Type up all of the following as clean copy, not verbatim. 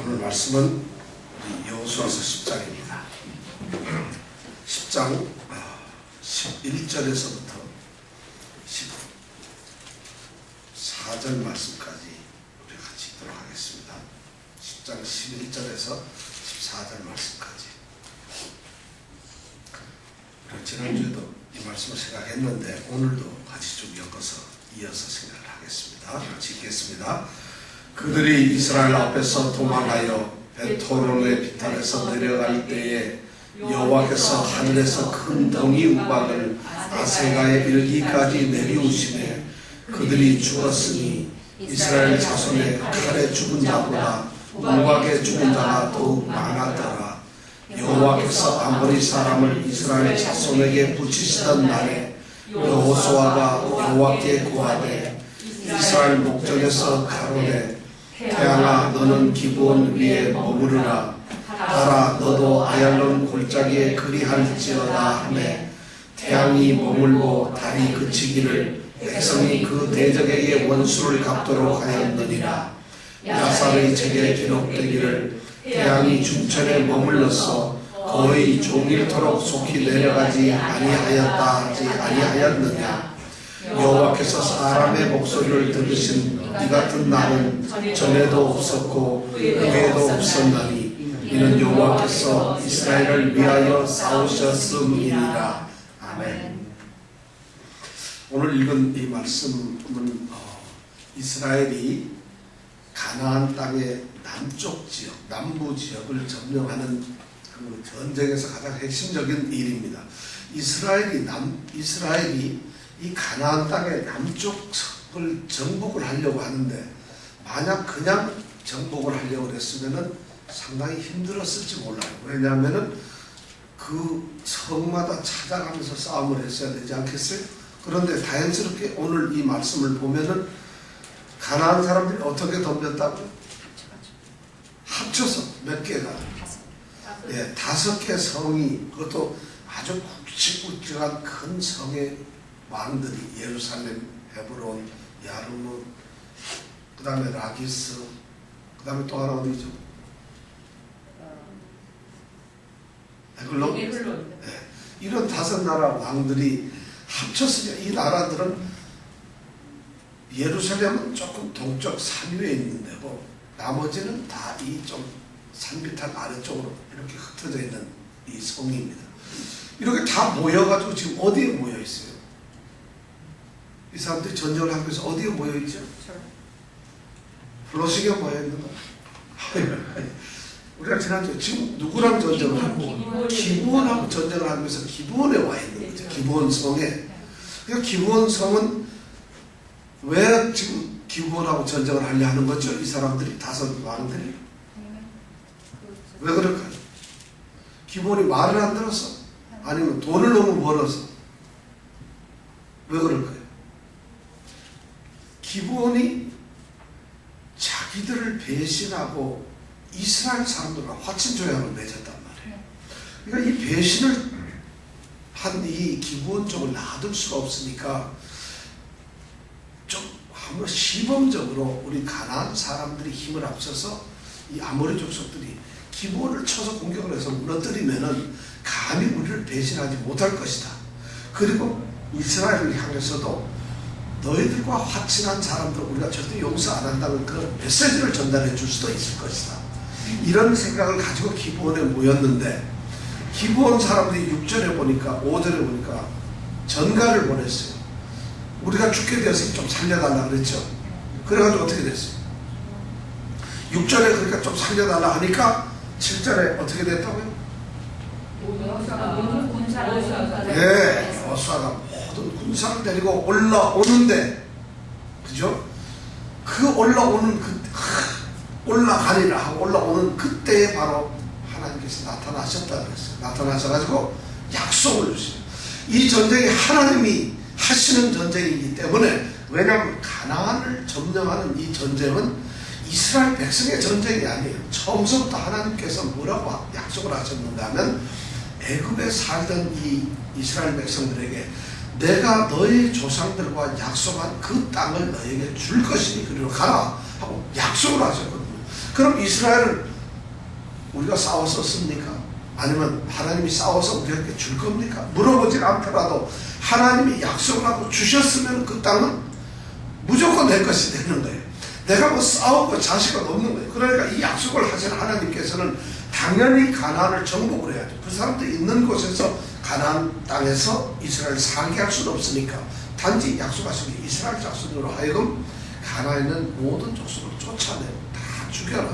오늘 말씀은 여호수아서 10장입니다. 10장 11절에서부터 14절 말씀까지 우리 같이 읽도록 하겠습니다. 10장 11절에서 14절 말씀까지. 지난주에도 이 말씀을 생각했는데 오늘도 같이 좀 엮어서 이어서 생각을 하겠습니다. 같이 읽겠습니다. 그들이 이스라엘 앞에서 도망하여 벳호론의 비탈에서 내려갈 때에 여호와께서 하늘에서 큰 덩이 우박을 아세가에 이르기까지 내리우시매 그들이 죽었으니 이스라엘 자손의 칼에 죽은 자보다 우박에 죽은 자가 더욱 많았더라. 여호와께서 아모리 사람을 이스라엘 자손에게 붙이시던 날에 여호수아가 여호와께 구하되 이스라엘 목전에서 가로되 태양아 너는 기브온 위에 머무르라. 달아 너도 아얄론 골짜기에 그리할지어다 하매 태양이 머물고 달이 그치기를 백성이 그 대적에게 원수를 갚도록 하였느니라. 야살의 책에 기록되기를 태양이 중천에 머물러서 거의 종일토록 속히 내려가지 아니하였다 하지 아니하였느냐. 여호와께서 사람의 목소리를 들으신 이 같은 날은 전에도 없었고 후에도 없었나니 이는 여호와께서 이스라엘을 위하여 싸우셨음이니라. 아멘. 오늘 읽은 이 말씀은 이스라엘이 가나안 땅의 남쪽 지역, 남부 지역을 점령하는 그 전쟁에서 가장 핵심적인 일입니다. 이스라엘이 이 가나안 땅의 남쪽을 정복을 하려고 하는데 만약 그냥 정복을 하려고 했으면은 상당히 힘들었을지 몰라요. 왜냐하면은 그 성마다 찾아가면서 싸움을 했어야 되지 않겠어요? 그런데 다행스럽게 오늘 이 말씀을 보면은 가나안 사람들이 어떻게 덤볐다고요? 합쳐서 몇 개가? 5개 성이, 그것도 아주 굵직굵직한 큰 성의 왕들이 예루살렘, 헤브론, 야르뭇, 그 다음에 라기스, 그 다음에 또 하나 어디죠? 에글론? 네. 이런 5나라 왕들이 합쳐서 이 나라들은 예루살렘은 조금 동쪽 산 위에 있는 데고 나머지는 다 이 좀 산비탈 아래쪽으로 이렇게 흩어져 있는 이 성입니다. 이렇게 다 모여가지고 지금 어디에 모여 있어요? 이 사람들이 전쟁을 하기 위해서 어디에 모여 있죠? 플로시게 모여 있는 거. 우리가 지난주에 지금 누구랑 전쟁을 하고 기브온하고 전쟁을 하기 위해서 기브온에 와 있는 거죠. 기브온 성에. 그러니까 기브온 성은 왜 지금 기브온하고 전쟁을 하려 하는 거죠? 이 사람들이 5 왕들이. 왜 그럴까요? 기브온이 말을 안 들어서? 아니면 돈을 너무 벌어서? 왜 그럴까요? 기브온이 자기들을 배신하고 이스라엘 사람들과 화친 조약을 맺었단 말이에요. 그러니까 이 배신을 한 이 기브온 쪽을 놔둘 수가 없으니까 좀 한번 시범적으로 우리 가나안 사람들이 힘을 합쳐서 이 아모리 족속들이 기브온을 쳐서 공격을 해서 무너뜨리면은 감히 우리를 배신하지 못할 것이다. 그리고 이스라엘을 향해서도 너희들과 화친한 사람들 우리가 절대 용서 안 한다는 그런 메시지를 전달해 줄 수도 있을 것이다. 이런 생각을 가지고 기브온에 모였는데 기브온 사람들이 6절에 보니까 5절에 보니까 전가를 보냈어요. 우리가 죽게 되어서 좀 살려달라 그랬죠. 그래가지고 어떻게 됐어요? 6절에 그러니까 좀 살려달라 하니까 7절에 어떻게 됐다고요? 네, 여호수아가 모든 군사를 데리고 올라오는데, 그죠? 그 올라오는 올라가리라 하고 올라오는 그때에 바로 하나님께서 나타나셨다 그랬어요. 나타나셔가지고 약속을 주세요. 이 전쟁이 하나님이 하시는 전쟁이기 때문에, 왜냐하면 가나안을 점령하는 이 전쟁은 이스라엘 백성의 전쟁이 아니에요. 처음부터 하나님께서 뭐라고 약속을 하셨는가 하면 애굽에 살던 이 이스라엘 백성들에게 내가 너희 조상들과 약속한 그 땅을 너에게 줄 것이니 그리로 가라 하고 약속을 하셨거든요. 그럼 이스라엘은 우리가 싸웠었습니까? 아니면 하나님이 싸워서 우리에게 줄 겁니까? 물어보지 않더라도 하나님이 약속을 하고 주셨으면 그 땅은 무조건 내 것이 되는 거예요. 내가 뭐 싸우고 자식은 없는 거예요. 그러니까 이 약속을 하신 하나님께서는 당연히 가나안을 정복을 해야죠. 그 사람들이 있는 곳에서 가나안 땅에서 이스라엘을 살게 할 수는 없으니까 단지 약속하신 게 이스라엘 자손으로 하여금 가나안에 있는 모든 족속을 쫓아내고 다 죽여라.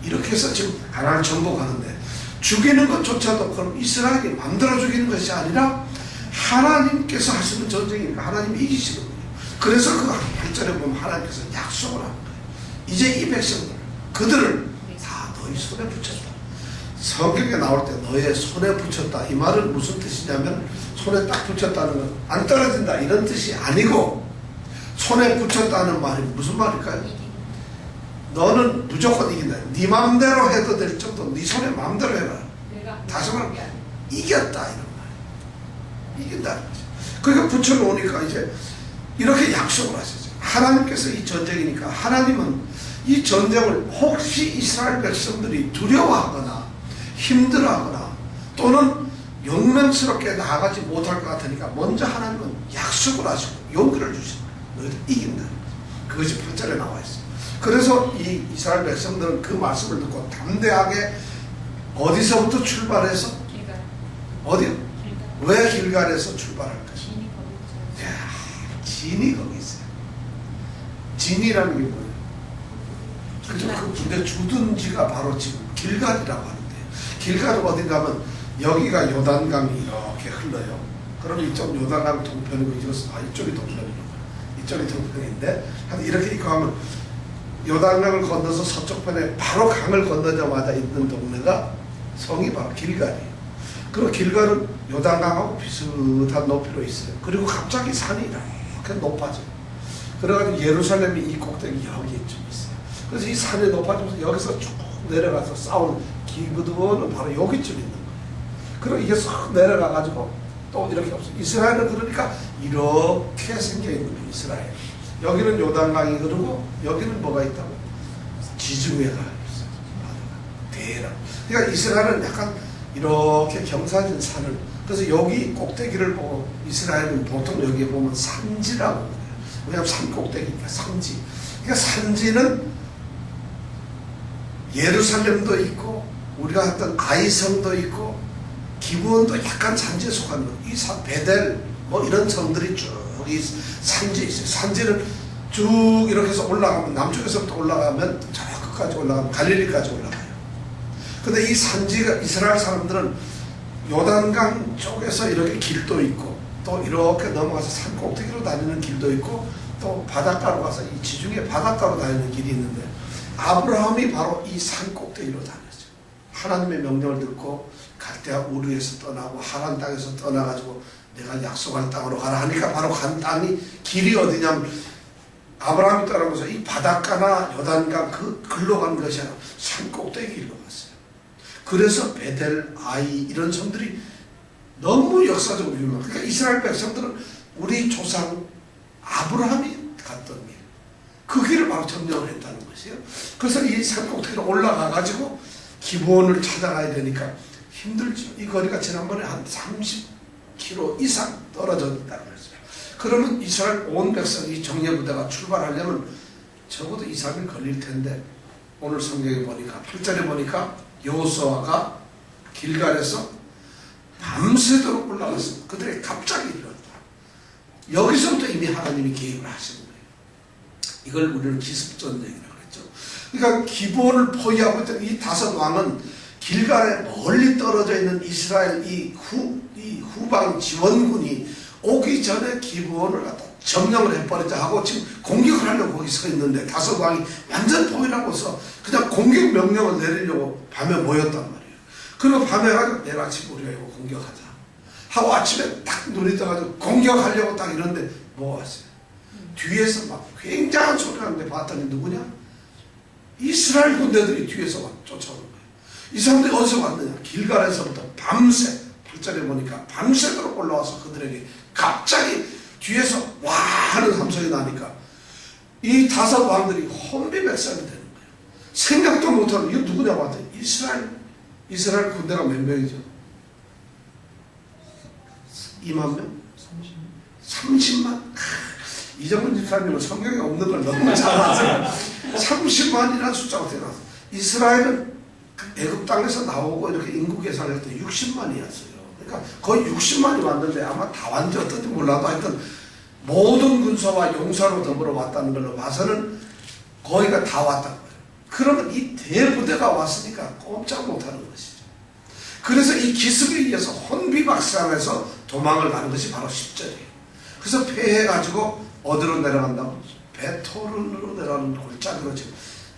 이렇게 해서 지금 가나안을 정복하는데, 죽이는 것조차도 그럼 이스라엘이 만들어 죽이는 것이 아니라 하나님께서 하시는 전쟁이니까 하나님이 이기시는 거예요. 그래서 그 8절에 보면 하나님께서 약속을 하는 거예요. 이제 이 백성들, 그들을 다 너희 손에 붙였다. 성경에 나올 때 너의 손에 붙였다, 이 말은 무슨 뜻이냐면 손에 딱 붙였다는 건 안 떨어진다 이런 뜻이 아니고, 손에 붙였다는 말이 무슨 말일까요? 너는 무조건 이긴다. 네 마음대로 해도 될 정도, 네 손에 마음대로 해라. 다시 말하면 이겼다 이런 말. 이긴다. 그러니까 붙여놓으니까 이제 이렇게 약속을 하시죠. 하나님께서 이 전쟁이니까 하나님은 이 전쟁을 혹시 이스라엘 백성들이 두려워하거나 힘들어하거나 또는 용맹스럽게 나아가지 못할 것 같으니까 먼저 하나님은 약속을 하시고 용기를 주시고 너희들 이긴다. 그것이 8절에 나와 있어요. 그래서 이 이스라엘 백성들은 그 말씀을 듣고 담대하게 어디서부터 출발해서 어디요? 왜 길갈에서 출발할 것이냐? 진이 거기 있어요. 진이라는 게 뭐예요? 그죠? 근데 주둔지가 바로 지금 길갈이라고 하는데, 길갈은 어디 가면 여기가 요단강이 이렇게 흘러요. 그럼 이쪽 요단강 동편이고 이쪽이 동편이고 이쪽이 동편인데, 이렇게 가면 요단강을 건너서 서쪽편에 바로 강을 건너자마자 있는 동네가 성이 바로 길갈이에요. 그리고 길갈은 요단강하고 비슷한 높이로 있어요. 그리고 갑자기 산이 이렇게 높아져요. 그래가지고 예루살렘이 이 꼭대기 여기쯤 있어요. 그래서 이 산이 높아지면서 여기서 쭉 내려가서 싸우는 기브드온은 바로 여기쯤 있는 거예요. 그리고 이게 싹 내려가가지고 또 이렇게 없어요. 이스라엘은 그러니까 이렇게 생겨있는 거예요. 이스라엘. 여기는 요단강이 흐르고 여기는 뭐가 있다고? 지중해가 있어요. 대란. 그러니까 이스라엘은 약간 이렇게 경사진 산을, 그래서 여기 꼭대기를 보고 이스라엘은 보통 여기에 보면 산지라고 해요. 왜냐하면 산 꼭대기니까 산지. 그러니까 산지는 예루살렘도 있고 우리가 했던 아이성도 있고 기브온도 약간 산지에 속하는 거예요. 이 베델 뭐 이런 성들이 쭉 이 산지에 있어요. 산지를 쭉 이렇게 해서 올라가면, 남쪽에서부터 올라가면 저 끝까지 올라가면 갈릴리까지 올라가요. 근데 이 산지가, 이스라엘 사람들은 요단강 쪽에서 이렇게 길도 있고 또 이렇게 넘어가서 산 꼭대기로 다니는 길도 있고 또 바닷가로 가서 이 지중해 바닷가로 다니는 길이 있는데, 아브라함이 바로 이 산 꼭대기로 다녔죠. 하나님의 명령을 듣고 갈대아 우르에서 떠나고 하란 땅에서 떠나가지고 내가 약속할 땅으로 가라 하니까 바로 간 땅이 길이 어디냐면 아브라함이 떠나면서 이 바닷가나 요단강 그 글로 간 것이 아니라 산 꼭대기 길로 갔어요. 그래서 베델, 아이 이런 섬들이 너무 역사적으로 유명해요. 그러니까 이스라엘 백성들은 우리 조상 아브라함이 갔던 길, 그 길을 바로 점령을 했다는 것이에요. 그래서 이 산 꼭대기로 올라가가지고 기브온을 찾아가야 되니까 힘들죠. 이 거리가 지난번에 한 30km 이상 떨어져 있다고 했어요. 그러면 이스라엘 온 백성이 정예부대가 출발하려면 적어도 2, 3일 걸릴 텐데, 오늘 성경에 보니까 8절에 보니까 여호수아가 길갈에서 밤새도록 올라갔습니다. 그들이 갑자기 일어났다. 여기서부터 이미 하나님이 개입을 하시는 거예요. 이걸 우리는 기습전쟁이라고 그랬죠. 그러니까 기브온을 포위하고 있던 이 5 왕은 길갈에 멀리 떨어져 있는 이스라엘 이 후방 지원군이 오기 전에 기브온을 갖다 점령을 해버리자 하고 지금 공격을 하려고 거기 서 있는데 5 왕이 완전 포위하고서 그냥 공격 명령을 내리려고 밤에 모였단 말이에요. 그리고 밤에 가지고 내일 아침 우리가 이거 공격하자 하고 아침에 딱 눈이 떠가지고 공격하려고 딱 이러는데 뭐가 왔어요? 뒤에서 막 굉장한 소리가 나는데 봤더니 누구냐? 이스라엘 군대들이 뒤에서 막 쫓아오는 거예요. 이 사람들이 어디서 왔느냐? 길갈에서부터 밤새, 8절에 보니까 밤새도록 올라와서 그들에게 갑자기 뒤에서 와 하는 함성이 나니까 이 5 왕들이 혼비백산이 되는 거예요. 생각도 못하는, 이거 누구냐고 봤더니 이스라엘 군대가 몇 명이죠? 2만 명? 30만? 이정훈 집사님은 성경에 없는 걸 너무 잘 아세요. 30만이라는 숫자가 어떻게 나왔어요? 이스라엘은 애굽 땅에서 나오고 이렇게 인구 계산할 때 60만이었어요. 그러니까 거의 60만이 왔는데 아마 다 왔는지 어떤지 몰라도 하여튼 모든 군사와 용사로 더불어 왔다는 걸로 봐서는 거의가 다 왔다는 거예요. 그러면 이 대부대가 왔으니까 꼼짝 못하는 것이죠. 그래서 이 기습에 의해서 혼비박산해서 도망을 가는 것이 바로 10절이에요. 그래서 패해가지고 어디로 내려간다고? 베토른으로 내려가는 골짜기로 지금.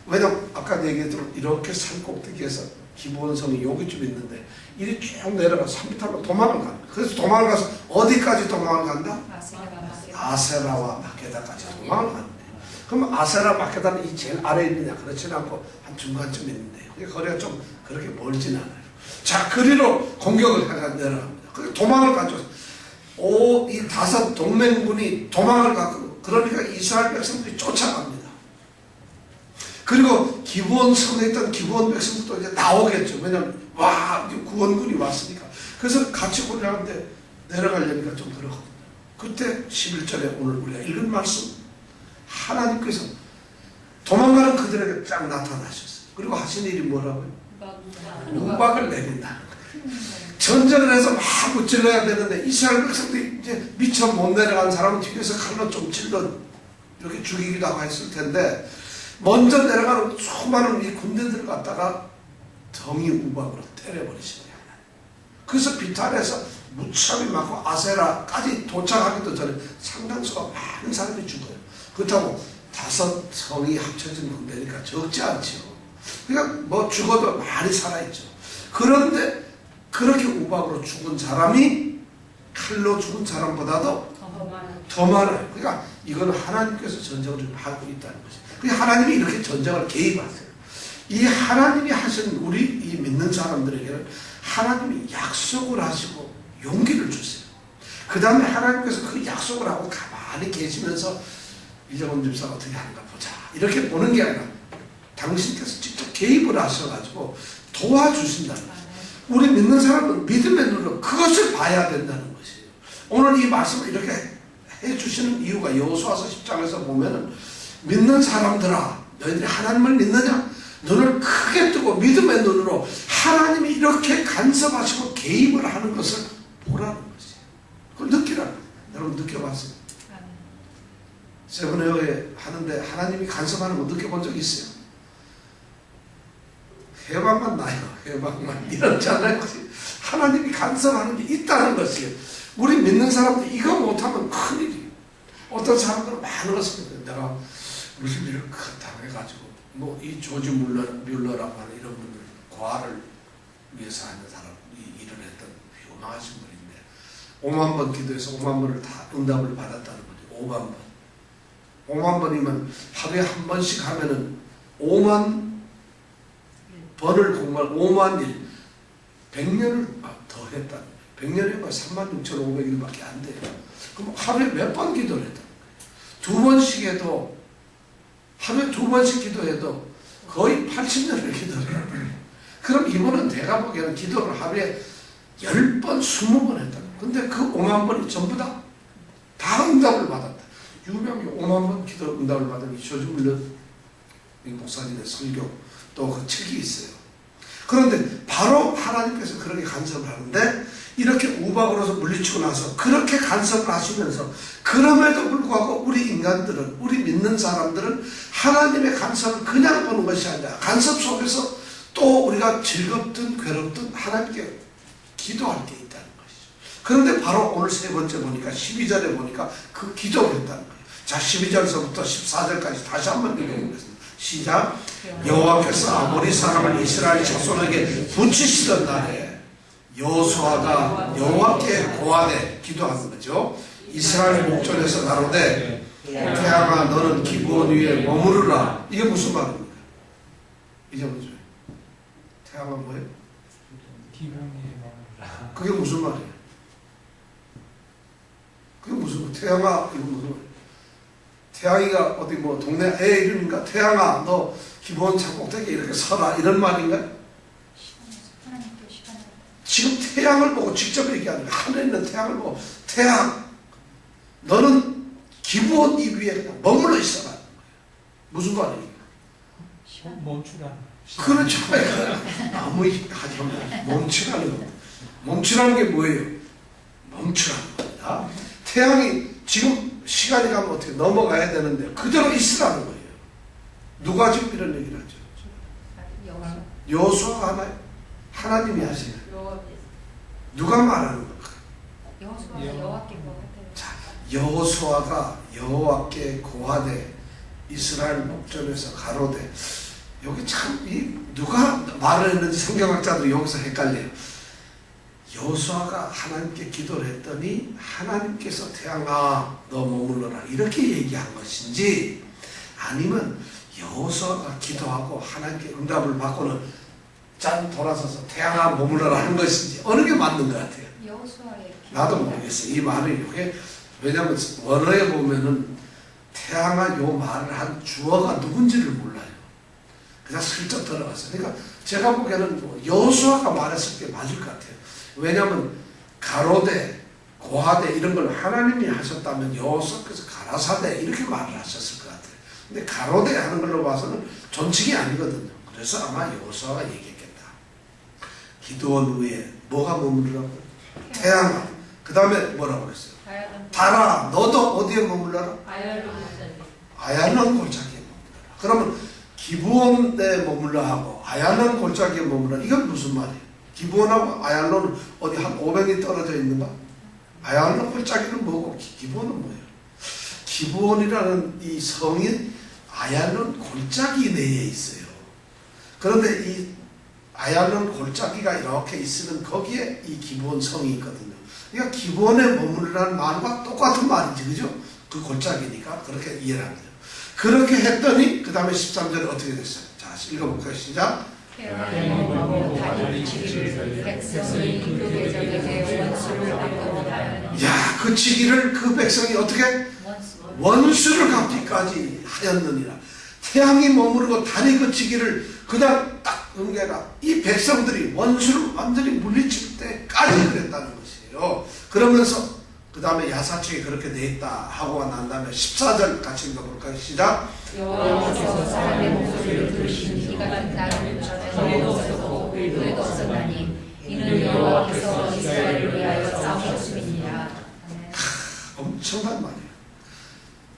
왜냐면 아까 얘기했던 이렇게 산 꼭대기에서 기브온성이 여기 좀 있는데 이리 쭉 내려가서 3m로 도망을 간다. 그래서 도망을 가서 어디까지 도망을 간다? 아세라와 마케다까지 도망을 간다. 그럼 아세라 마케다는 이 제일 아래에 있느냐? 그렇지는 않고 한 중간쯤에 있는데요. 거리가 좀 그렇게 멀진 않아요. 자, 그리로 공격을 해가 내려갑니다. 그래서 도망을 가죠. 이 5 동맹군이 도망을 가고, 그러니까 이스라엘 백성들이 쫓아갑니다. 그리고 기브온 성에 있던 기브온 백성들도 이제 나오겠죠. 왜냐면 구원군이 왔으니까. 그래서 같이 훈련하는데 내려가려니까 좀 그렇거든요. 그때 11절에 오늘 우리가 읽은 말씀, 하나님께서 도망가는 그들에게 쫙 나타나셨어요. 그리고 하신 일이 뭐라고요? 우박을 내린다. 전쟁을 해서 막 무찔러야 되는데 이스라엘 백성들이 이제 미처 못 내려간 사람은 뒤에서 칼로 좀 찔러 이렇게 죽이기도 하고 했을 텐데, 먼저 내려가는 수많은 이 군대들을 갖다가 덩이 우박으로 때려버리시네요. 그래서 비탈에서 무참히 맞고 아세라까지 도착하기도 전에 상당수가 많은 사람이 죽어요. 그렇다고 5 성이 합쳐진 군대니까 적지 않죠. 그러니까 뭐 죽어도 많이 살아있죠. 그런데 그렇게 우박으로 죽은 사람이 칼로 죽은 사람보다도 더 많아요. 그러니까 이건 하나님께서 전쟁을 하고 있다는 거죠. 그러니까 하나님이 이렇게 전쟁을 개입하세요. 이 하나님이 하신 우리 이 믿는 사람들에게는 하나님이 약속을 하시고 용기를 주세요. 그 다음에 하나님께서 그 약속을 하고 가만히 계시면서 이정훈 집사가 어떻게 하는가 보자 이렇게 보는 게 아니라 당신께서 직접 개입을 하셔가지고 도와주신다는 거예요. 우리 믿는 사람은 믿음의 눈으로 그것을 봐야 된다는 것이에요. 오늘 이 말씀을 이렇게 해주시는 이유가 여호수아서 10장에서 보면은 믿는 사람들아 너희들이 하나님을 믿느냐? 눈을 크게 뜨고 믿음의 눈으로 하나님이 이렇게 간섭하시고 개입을 하는 것을 보라는 것이에요. 그걸 느끼라는 거예요. 여러분 느껴봤어요? 세븐웨어에 하는데 하나님이 간섭하는 거 느껴본 적 있어요? 해방만 나요. 해방만 이렇잖아요. 하나님이 간섭하는 게 있다는 것이에요. 우리 믿는 사람들 이거 못하면 큰일이에요. 어떤 사람들은 많은 것을 내가 무슨 일을 당해가지고 뭐 이 조지 뮬러라고 하는 이런 분들 과를 위해서 하는 사람이 일을 했던 유명하신 분인데 5만 번 기도해서 5만 번을 다 응답을 받았다는 거죠. 5만 번. 5만 번이면 하루에 한 번씩 하면은 5만 번을 공부할 5만 일 100년을 더 했다. 100년이면 36,500일밖에 안 돼요. 그럼 하루에 몇 번 기도를 했다. 2번씩 해도 하루에 2번씩 기도해도 거의 80년을 기도를 해요. 그럼 이분은 내가 보기에는 기도를 하루에 10번, 20번 했다. 근데 그 5만 번이 전부 다 응답을 받았다. 유명히 5만 번 기도 응답을 받은 이 조지 뮬러 목사님의 설교 또 그 책이 있어요. 그런데 바로 하나님께서 그렇게 간섭을 하는데 이렇게 우박으로서 물리치고 나서 그렇게 간섭을 하시면서 그럼에도 불구하고 우리 인간들은 우리 믿는 사람들은 하나님의 간섭을 그냥 보는 것이 아니라 간섭 속에서 또 우리가 즐겁든 괴롭든 하나님께 기도할 게 있다는 것이죠. 그런데 바로 오늘 3번째 보니까 12절에 보니까 그 기도를 했다는 거예요. 자 12절에서부터 14절까지 다시 한번 읽어보겠습니다. 시작. 여호와께서 아모리 사람을 이스라엘 자손에게 붙이시던 날에 여호수아가 여호와께 고하되 기도하는 거죠. 이스라엘 목전에서 나로되 태양아 너는 기브온 위에 머무르라. 이게 무슨 말입니까? 이제 뭐죠? 태양아 뭐예요? 기브온 위에 머무르라. 그게 무슨 말이에요? 그게 무슨 태양아 이거 무슨 말이에요? 태양이가 어디 뭐 동네 애 이름인가? 태양아 너 기브온 산 꼭대기에 이렇게 서라 이런 말인가? 지금 태양을 보고 직접 얘기하는 거야. 하늘에 있는 태양을 보고 태양 너는 기브온 이 위에 그냥 머물러 있어라. 무슨 말이에요? 멈추라는 그렇죠. 너무 하지만 멈추라는 거. 멈추라는 게 뭐예요? 멈추라는 겁니다. 태양이 지금 시간이 가면 어떻게 넘어가야 되는데 그대로 있으라는 거예요. 누가 지금 이런 얘기를 하죠? 여호수아가 하나요? 하나님이 하시나요? 누가 말하는 걸까요? 자, 여호수아가 여호와께 고하되 이스라엘 목전에서 가로되 여기 참 누가 말을 했는지 성경학자들이 여기서 헷갈려요. 여호수아가 하나님께 기도를 했더니 하나님께서 태양아 너 머물러라 이렇게 얘기한 것인지 아니면 여호수아가 기도하고 하나님께 응답을 받고는 짠 돌아서서 태양아 머물러라 한 것인지 어느 게 맞는 것 같아요? 나도 모르겠어요. 이 말이 이게 왜냐하면 원어에 보면은 태양아 요 말을 한 주어가 누군지를 몰라요. 그냥 슬쩍 들어갔어요. 그러니까 제가 보기에는 뭐 여호수아가 말했을 게 맞을 것 같아요. 왜냐하면 가로되 고하되 이런 걸 하나님이 하셨다면 여호수아께서 가라사대 이렇게 말을 하셨을 것 같아요. 근데 가로되 하는 걸로 봐서는 존칭이 아니거든요. 그래서 아마 여호수아가 얘기했겠다. 기드온 위에 뭐가 머무르라고? 태양아. 그 다음에 뭐라고 그랬어요? 달아 너도 어디에 머물러라? 아얄론 골짜기에 머물러라. 그러면 기브온에 머물러 하고 아얄론 골짜기에 머물러라. 이건 무슨 말이에요? 기브온하고 아얄론은 어디 한 500리 떨어져 있는가? 아얄론 골짜기는 뭐고 기브온은 뭐예요? 기브온이라는 이 성이 아얄론 골짜기 내에 있어요. 그런데 이 아얄론 골짜기가 이렇게 있으면 거기에 이 기브온 성이 있거든요. 그러니까 기브온에 머무르라는 말과 똑같은 말이지, 그죠? 그 골짜기니까 그렇게 이해를 합니다. 그렇게 했더니 그 다음에 13절에 어떻게 됐어요? 자, 읽어볼까요? 시작. 야, 그치기를 그 백성이 어떻게? 원수를 갚기까지 하였느니라. 태양이 머무르고 달이 그치기를 그냥 딱 응계라. 이 백성들이 원수를 완전히 물리칠 때까지 그랬다는 것이에요. 그러면서 그 다음에 야사책이 그렇게 돼 있다 하고 난 다음에 14절 같이 읽어볼까요? 시작. 여호와께서 사람의 목소리를 들으시니 이가 나를 전에도 없었고 후에도 없었나니 이는 여호와께서 이스라엘을 위하여 싸우셨음이니라. 엄청난 말이에요.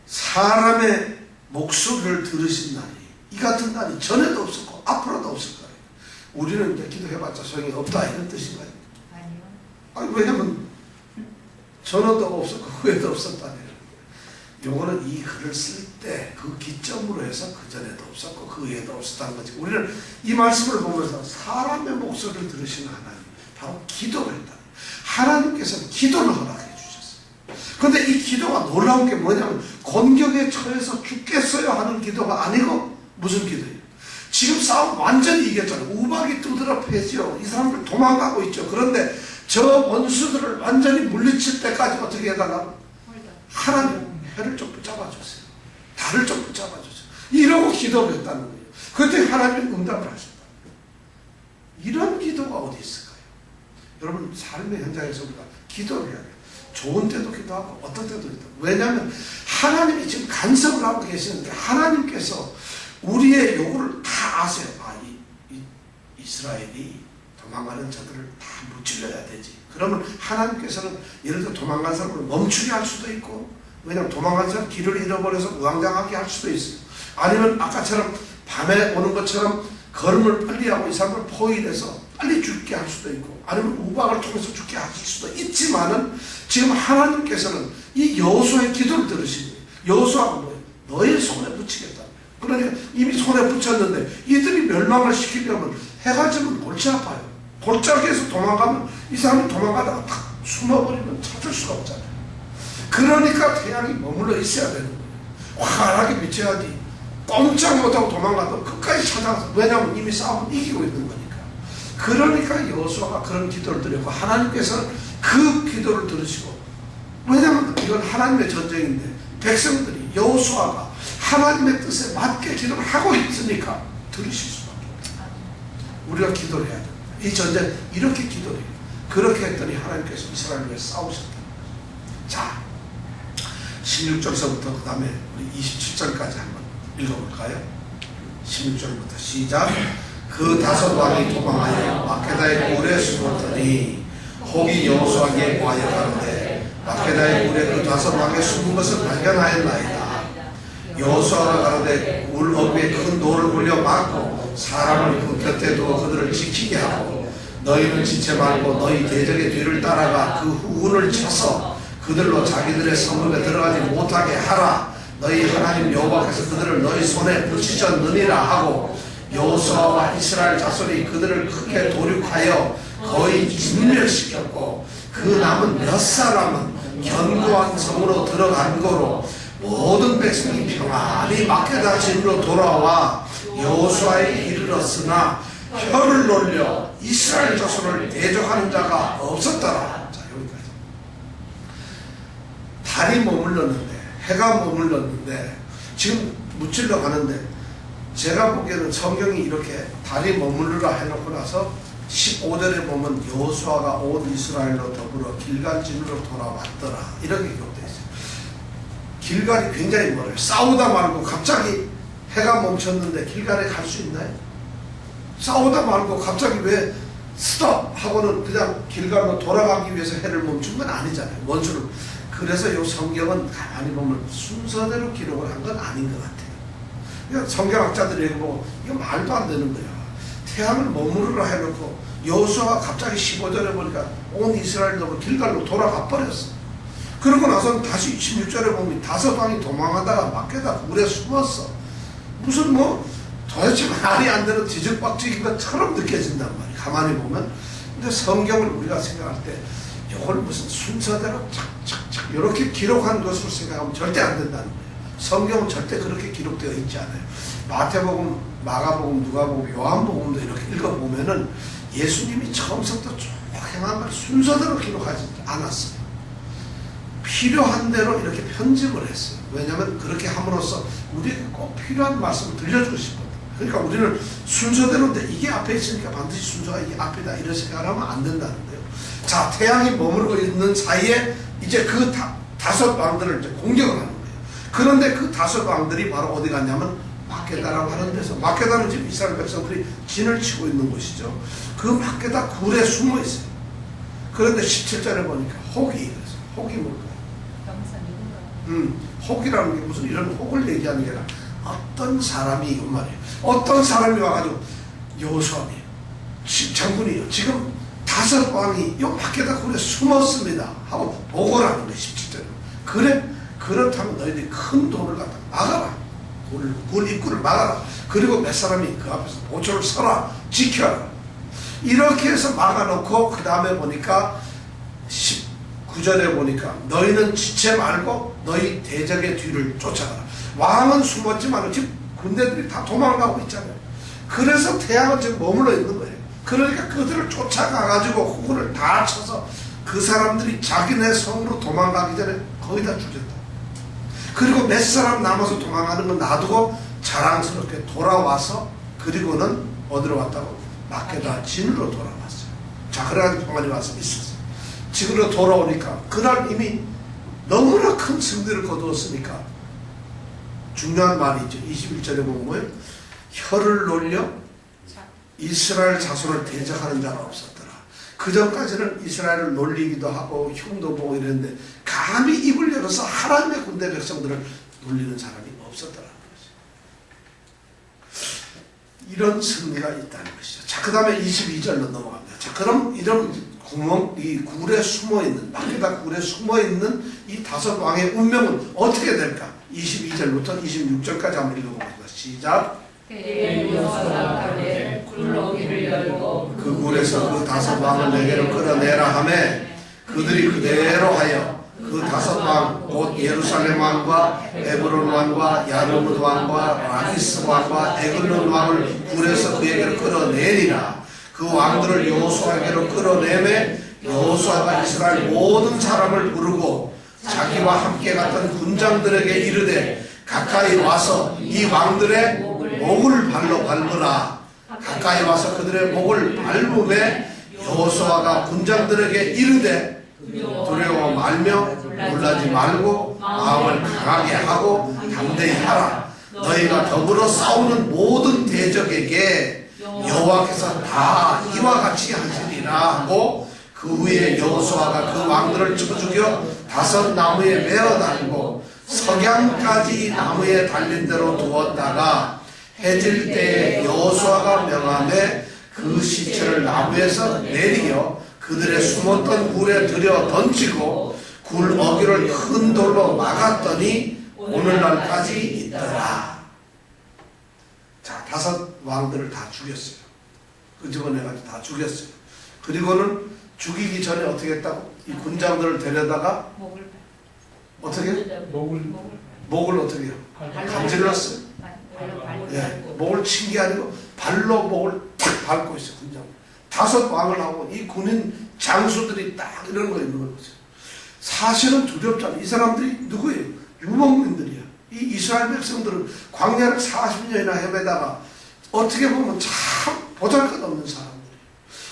사람의 목소리를 들으신 날이 이 같은 날이 전에도 없었고 앞으로도 없을 거예요. 우리는 이제 기도해봤자 소용이 없다 이런 뜻인가요? 아니요. 아니 왜냐면 전에도 없었고 후에도 없었다는 거예요. 요거는 이 글을 쓸 때 그 기점으로 해서 그 전에도 없었고 그 후에도 없었다는 거지. 우리는 이 말씀을 보면서 사람의 목소리를 들으시는 하나님, 바로 기도를 했다. 하나님께서는 기도를 허락해 주셨어요. 그런데 이 기도가 놀라운 게 뭐냐면 곤경에 처해서 죽겠어요 하는 기도가 아니고 무슨 기도예요? 지금 싸움 완전히 이겼잖아요. 우박이 두드러 패죠. 이 사람들 도망가고 있죠. 그런데 저 원수들을 완전히 물리칠 때까지 어떻게 해달라고? 하나님 해를 좀 붙잡아주세요. 달을 좀 붙잡아주세요. 이러고 기도를 했다는 거예요. 그때 하나님이 응답을 하셨다. 이런 기도가 어디 있을까요? 여러분 삶의 현장에서 우리가 기도를 해야 돼요. 좋은 때도 기도하고 어떤 때도 기도하고. 왜냐하면 하나님이 지금 간섭을 하고 계시는데 하나님께서 우리의 요구를 다 아세요. 이스라엘이 도망가는 자들을 다 무찔러야 되지. 그러면 하나님께서는 예를 들어 도망간 사람을 멈추게 할 수도 있고, 왜냐하면 도망간 사람 길을 잃어버려서 우왕좌왕하게 할 수도 있어요. 아니면 아까처럼 밤에 오는 것처럼 걸음을 빨리 하고 이 사람을 포위해서 빨리 죽게 할 수도 있고, 아니면 우박을 통해서 죽게 하실 수도 있지만은 지금 하나님께서는 이 여호수아의 기도를 들으시고 여호수아가 뭐예요? 너의 손에 붙이겠다. 그러니까 이미 손에 붙였는데 이들이 멸망을 시키려면 해가 지면 골치 아파요. 골짜기에서 도망가면 이 사람이 도망가다가 탁 숨어버리면 찾을 수가 없잖아요. 그러니까 태양이 머물러 있어야 되는 거예요. 환하게 비춰야지. 꼼짝 못하고 도망가도 끝까지 찾아가서, 왜냐하면 이미 싸움은 이기고 있는 거니까. 그러니까 여호수아가 그런 기도를 드렸고 하나님께서는 그 기도를 들으시고, 왜냐하면 이건 하나님의 전쟁인데 백성들이 여호수아가 하나님의 뜻에 맞게 기도를 하고 있으니까 들으실 수밖에 없어요. 우리가 기도를 해야 됩니다. 이 전쟁 이렇게 기도를 해요. 그렇게 했더니 하나님께서 이스라엘을 위해 싸우셨다. 자, 16절서부터 그 다음에 우리 27절까지 한번 읽어볼까요? 16절부터 시작. 그 다섯 왕이 도망하여 마케다의 굴에 숨었더니 혹이 여호수아에게 보하여 가는데 마케다의 굴에 그 다섯 왕의 숨은 것을 발견하였나이다. 여호수아가 가는데 굴 어귀에 큰 돌을 굴려 막고 사람을 그 곁에 두어 그들을 지키게 하고 너희는 지체 말고 너희 대적의 뒤를 따라가 그 후군을 쳐서 그들로 자기들의 성읍에 들어가지 못하게 하라. 너희 하나님 여호와께서 그들을 너희 손에 붙이셨느니라 하고 여호수아와 이스라엘 자손이 그들을 크게 도륙하여 거의 진멸시켰고 그 남은 몇 사람은 견고한 성으로 들어간 거로 모든 백성이 평안히 마케다 진으로 돌아와 여호수아에게 이르렀으나 혀를 놀려 이스라엘 자손을 대적하는 자가 없었더라. 자, 여기까지. 달이 머물렀는데, 해가 머물렀는데, 지금 무찔러 가는데, 제가 보기에는 성경이 이렇게 달이 머무르라 해놓고 나서 15절에 보면 여호수아가 온 이스라엘로 더불어 길갈진으로 돌아왔더라. 이렇게 기록되어 있어요. 길갈이 굉장히 멀어요. 싸우다 말고 갑자기 해가 멈췄는데 길갈에 갈 수 있나요? 싸우다 말고 갑자기 왜 스톱 하고는 그냥 길갈로 돌아가기 위해서 해를 멈춘 건 아니잖아요. 원수를. 그래서 이 성경은 가만히 보면 순서대로 기록을 한 건 아닌 것 같아요. 그러니까 성경학자들이 읽어보고 이거 말도 안 되는 거야. 태양을 머무르라 해놓고 여호수아가 갑자기 15절에 보니까 온 이스라엘도 길갈로 돌아가 버렸어. 그러고 나서는 다시 16절에 보면 다섯 왕이 도망하다가 마케다 굴에 숨었어. 무슨 뭐 도대체 말이 안 되는 뒤죽박죽인 것처럼 느껴진단 말이야. 가만히 보면. 근데 성경을 우리가 생각할 때 이걸 무슨 순서대로 착착착 이렇게 기록한 것으로 생각하면 절대 안 된다는 거예요. 성경은 절대 그렇게 기록되어 있지 않아요. 마태복음, 마가복음, 누가복음, 요한복음도 이렇게 읽어보면은 예수님이 처음부터 쭉 행한 걸 순서대로 기록하지 않았어요. 필요한 대로 이렇게 편집을 했어요. 왜냐하면 그렇게 함으로써 우리에게 꼭 필요한 말씀을 들려주고 싶거든요. 그러니까 우리는 순서대로인데 이게 앞에 있으니까 반드시 순서가 이게 앞이다 이런 생각을 하면 안 된다는 거예요. 자, 태양이 머무르고 있는 사이에 이제 그 다섯 왕들을 이제 공격을 하는 거예요. 그런데 그 다섯 왕들이 바로 어디 갔냐면 마케다라고 하는 데서, 마케다는 지금 이스라엘 백성들이 진을 치고 있는 곳이죠. 그 마케다 굴에 숨어 있어요. 그런데 17절에 보니까 혹이, 혹이 뭘까요? 혹이라는 게 무슨 이런 혹을 얘기하는 게 아니라 어떤 사람이 이건 말이에요. 어떤 사람이 와가지고 여호수아이에요. 장군이요. 지금 다섯 왕이 요 마케다 굴에 숨었습니다. 하고 보고를 하는 거예요. 17절에. 그래? 그렇다면 너희들이 큰 돌을 갖다 막아라. 굴 입구를 막아라. 그리고 몇 사람이 그 앞에서 보초를 서라. 지켜라. 이렇게 해서 막아놓고 그 다음에 보니까 19절에 보니까 너희는 지체 말고 너희 대적의 뒤를 쫓아가라. 왕은 숨었지만 지금 군대들이 다 도망가고 있잖아요. 그래서 태양은 지금 머물러 있는 거예요. 그러니까 그들을 쫓아가가지고 후군을 다 쳐서 그 사람들이 자기네 성으로 도망가기 전에 거의 다 죽였다. 그리고 몇 사람 남아서 도망가는 건 놔두고 자랑스럽게 돌아와서 그리고는 어디로 왔다고? 마케다 진으로 돌아왔어요. 자, 그래가지고 평안히 와서 있었어요. 지금으로 돌아오니까 그날 이미 너무나 큰 승리를 거두었으니까 중요한 말이 있죠. 21절에 보면 뭐예요? 혀를 놀려 이스라엘 자손을 대적하는 자가 없었더라. 그 전까지는 이스라엘을 놀리기도 하고 흉도 보고 이랬는데 감히 입을 열어서 하나님의 군대 백성들을 놀리는 사람이 없었더라는 것이죠. 이런 승리가 있다는 것이죠. 자, 그 다음에 22절로 넘어갑니다. 자, 그럼 이런 구멍, 이 굴에 숨어있는, 마케다 굴에 숨어있는 이 다섯 왕의 운명은 어떻게 될까? 22절부터 26절까지 한번 읽어보겠습니다. 시작. 그 굴에서 그 다섯 왕을 내게로 끌어내라 하매 그들이 그대로 하여 그 다섯 왕, 곧 예루살렘 왕과 에브론 왕과 야르무드 왕과 라기스 왕과 에글론 왕을 굴에서 그에게로 끌어내리라. 그 왕들을 여호수아에게로 끌어내매 여호수아가 이스라엘 모든 사람을 부르고 자기와 함께 갔던 군장들에게 이르되 가까이 와서 이 왕들의 목을 발로 밟으라. 가까이 와서 그들의 목을 밟음에 여호수아가 군장들에게 이르되 두려워 말며 놀라지 말고 마음을 강하게 하고 담대히 하라. 너희가 더불어 싸우는 모든 대적에게 여호와께서 다 이와 같이 하시리라 하고 그 후에 여호수아가 그 왕들을 쳐 죽여 5 나무에 매어 달고 석양까지 나무에 달린 대로 두었다가 해질 때에 여호수아가 명하되 그 시체를 나무에서 내리어 그들의 숨었던 굴에 들여 던지고 굴 어귀를 큰 돌로 막았더니 오늘날까지 있더라. 자, 5 왕들을 다 죽였어요. 끄집어내가지고 다 죽였어요. 그리고는 죽이기 전에 어떻게 했다고? 이 군장들을 데려다가 어떻게? 목을 어떻게 해요? 감질렀어요. 예, 목을 친 게 아니고 발로 목을 탁 밟고 있어요. 군장 5 왕을 하고 이 군인 장수들이 딱 이런 거 있는 거죠. 사실은 두렵지 않아요. 이 사람들이 누구예요? 유목민들이야. 이 이스라엘 백성들은 광야를 40년이나 헤매다가 어떻게 보면 참 보잘것없는 사람들이에요.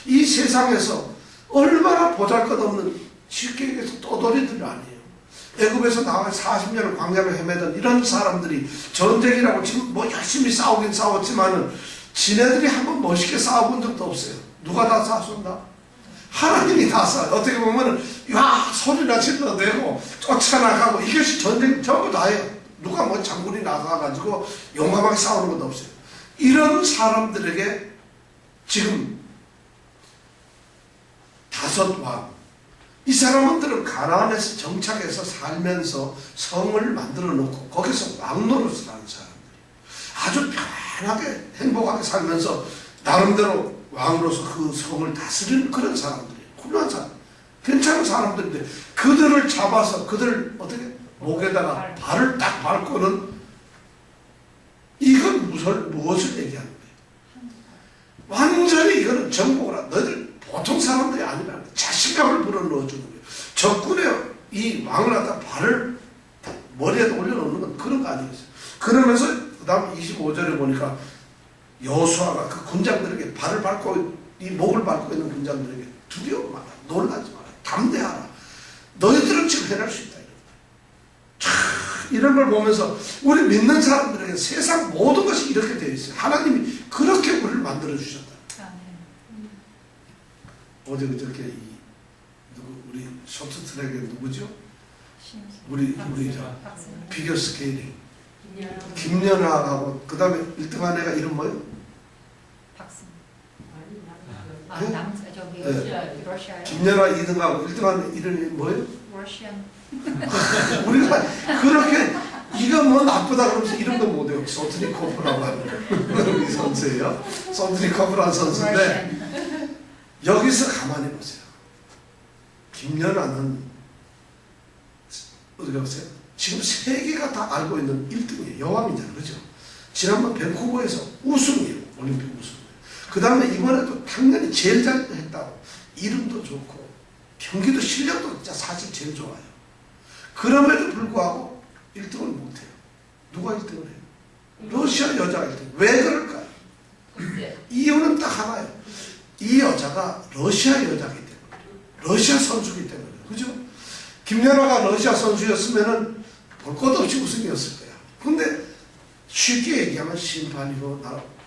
이 세상에서 얼마나 보잘것없는 쉽게 얘기해서 떠돌이들 아니에요. 애굽에서 나와 40년을 광야를 헤매던 이런 사람들이 전쟁이라고 지금 뭐 열심히 싸우긴 싸웠지만은 지네들이 한번 멋있게 싸워본 적도 없어요. 누가 다 싸웠나? 하나님이 다 싸워요. 어떻게 보면은 야 소리나 질러대고 쫓아나가고 이것이 전쟁 전부 다예요. 누가 뭐 장군이 나가가지고 용감하게 싸우는 것도 없어요. 이런 사람들에게 지금 5 왕, 이 사람들은 가나안에서 정착해서 살면서 성을 만들어 놓고 거기서 왕노릇을 하는 사람들이 아주 편하게 행복하게 살면서 나름대로 왕으로서 그 성을 다스리는 그런 사람들이에요. 훌륭한 사람, 괜찮은 사람들인데 그들을 잡아서 그들을 어떻게 목에다가 발을 딱 밟고는 이건 무엇을 얘기하는 거예요? 완전히 이거는 정복을 하는 너희들 보통 사람들이 아니라 자신감을 불어넣어주는 거예요. 적군의 이 왕을 갖다 발을 머리에 올려놓는 건 그런 거 아니겠어요. 그러면서 그 다음 25절에 보니까 여호수아가 그 군장들에게 발을 밟고 이 목을 밟고 있는 군장들에게 두려워 마라, 놀라지 마라, 담대하라. 너희들은 지금 해낼 수 있다. 이런 걸 보면서 우리 믿는 사람들에게 세상 모든 것이 이렇게 되어 있어요. 하나님이 그렇게 우리를 만들어 주셨다. 어제 그저께 우리 쇼트트랙에 누구죠? 우리 피겨 스케이팅 김연아하고 그 다음에 1등한 애가 이름 뭐예요? 남자 저기 러시아. 김연아 2등하고 1등한 이름이 뭐예요? 러시안. 우리가 그렇게 이거 뭐 나쁘다 그러면서 이름도 못해요. 소트리코프라고 하는 이 선수예요. 소트리코프라는 선수인데 여기서 가만히 보세요. 김연아는 어디 가보세요? 지금 세계가 다 알고 있는 1등이에요. 여왕이잖아요. 그죠? 지난번 밴쿠버에서 우승이에요. 올림픽 우승. 그 다음에 이번에도 당연히 제일 잘 했다고. 이름도 좋고 경기도 실력도 진짜 사실 제일 좋아요. 그럼에도 불구하고 1등을 못해요. 누가 1등을 해요? 러시아 여자가 1등. 왜 그럴까요? 이유는 딱 하나예요. 이 여자가 러시아 여자이기 때문에, 러시아 선수이기 때문에, 그죠? 김연아가 러시아 선수였으면은 볼 것 없이 우승이었을 거야. 근데 쉽게 얘기하면 심판이고,